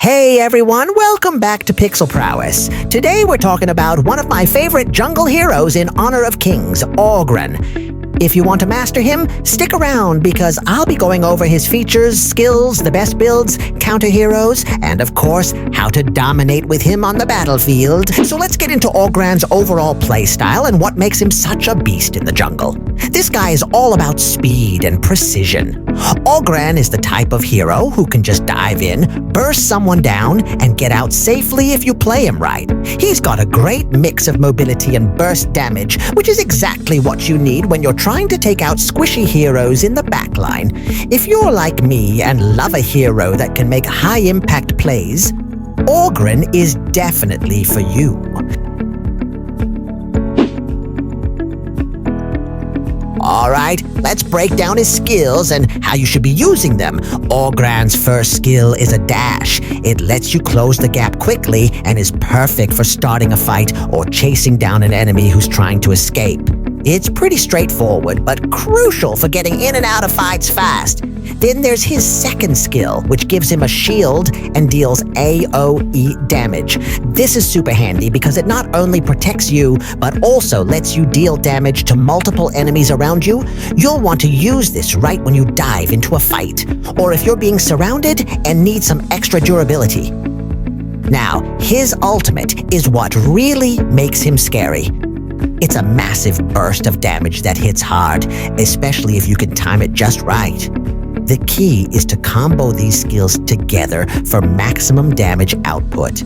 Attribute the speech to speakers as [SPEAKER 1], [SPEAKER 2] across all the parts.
[SPEAKER 1] Hey everyone, welcome back to PixelProwess. Today we're talking about one of my favorite jungle heroes in Honor of Kings, Augran. If you want to master him, stick around because I'll be going over his features, skills, the best builds, counter heroes, and of course, how to dominate with him on the battlefield. So let's get into Augran's overall playstyle and what makes him such a beast in the jungle. This guy is all about speed and precision. Augran is the type of hero who can just dive in, burst someone down, and get out safely if you play him right. He's got a great mix of mobility and burst damage, which is exactly what you need when you're trying to take out squishy heroes in the backline. If you're like me and love a hero that can make high-impact plays, Augran is definitely for you. Alright, let's break down his skills and how you should be using them. Augran's first skill is a dash. It lets you close the gap quickly and is perfect for starting a fight or chasing down an enemy who's trying to escape. It's pretty straightforward, but crucial for getting in and out of fights fast. Then there's his second skill, which gives him a shield and deals AoE damage. This is super handy because it not only protects you, but also lets you deal damage to multiple enemies around you. You'll want to use this right when you dive into a fight, or if you're being surrounded and need some extra durability. Now, his ultimate is what really makes him scary. It's a massive burst of damage that hits hard, especially if you can time it just right. The key is to combo these skills together for maximum damage output.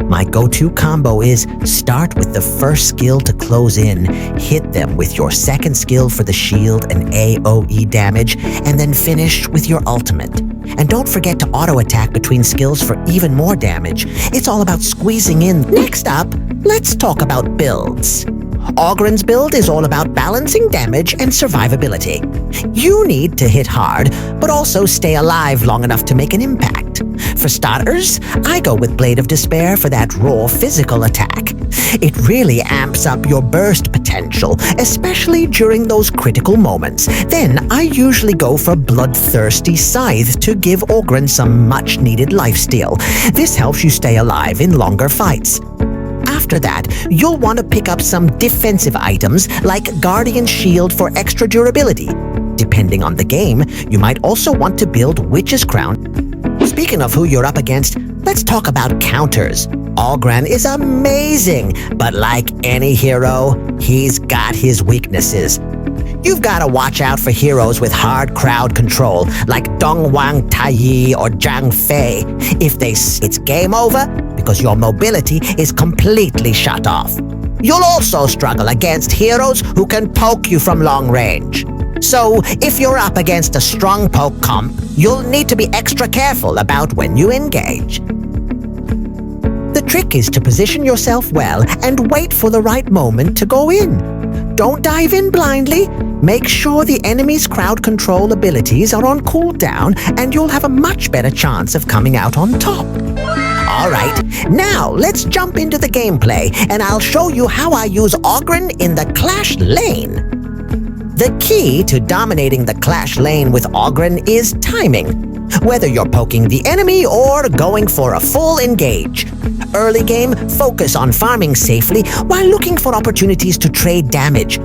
[SPEAKER 1] My go-to combo is start with the first skill to close in, hit them with your second skill for the shield and AoE damage, and then finish with your ultimate. And don't forget to auto-attack between skills for even more damage. It's all about squeezing in. Next up, let's talk about builds. Augran's build is all about balancing damage and survivability. You need to hit hard, but also stay alive long enough to make an impact. For starters, I go with Blade of Despair for that raw physical attack. It really amps up your burst potential, especially during those critical moments. Then I usually go for Bloodthirsty Scythe to give Augran some much-needed lifesteal. This helps you stay alive in longer fights. After that, you'll want to pick up some defensive items like Guardian Shield for extra durability. Depending on the game, you might also want to build Witch's Crown. Speaking of who you're up against, let's talk about counters. Augran is amazing, but like any hero, he's got his weaknesses. You've got to watch out for heroes with hard crowd control, like Dongwang Taiyi or Zhang Fei. It's game over because your mobility is completely shut off. You'll also struggle against heroes who can poke you from long range. So, if you're up against a strong poke comp, you'll need to be extra careful about when you engage. The trick is to position yourself well and wait for the right moment to go in. Don't dive in blindly. Make sure the enemy's crowd control abilities are on cooldown and you'll have a much better chance of coming out on top. Alright, now let's jump into the gameplay and I'll show you how I use Augran in the Clash lane. The key to dominating the Clash lane with Augran is timing. Whether you're poking the enemy or going for a full engage. Early game, focus on farming safely while looking for opportunities to trade damage.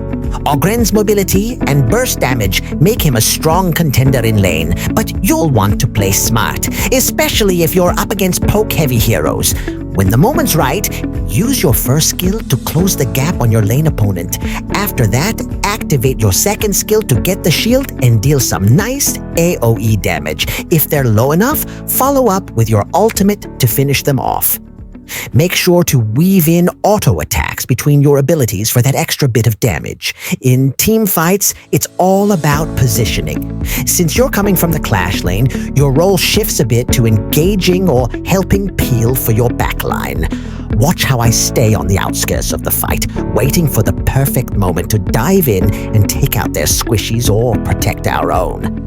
[SPEAKER 1] Augran's mobility and burst damage make him a strong contender in lane, but you'll want to play smart, especially if you're up against poke-heavy heroes. When the moment's right, use your first skill to close the gap on your lane opponent. After that, activate your second skill to get the shield and deal some nice AoE damage. If they're low enough, follow up with your ultimate to finish them off. Make sure to weave in auto attacks between your abilities for that extra bit of damage. In team fights, it's all about positioning. Since you're coming from the Clash lane, your role shifts a bit to engaging or helping peel for your backline. Watch how I stay on the outskirts of the fight, waiting for the perfect moment to dive in and take out their squishies or protect our own.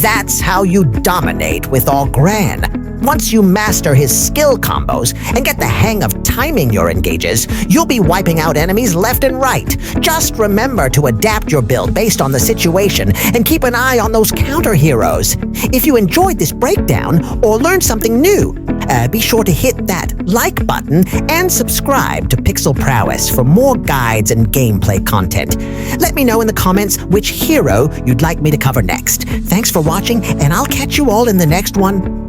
[SPEAKER 1] That's how you dominate with Augran. Once you master his skill combos and get the hang of timing your engages, you'll be wiping out enemies left and right. Just remember to adapt your build based on the situation and keep an eye on those counter heroes. If you enjoyed this breakdown or learned something new, be sure to hit that like button and subscribe to PixelProwess for more guides and gameplay content. Let me know in the comments which hero you'd like me to cover next. Thanks for watching, and I'll catch you all in the next one.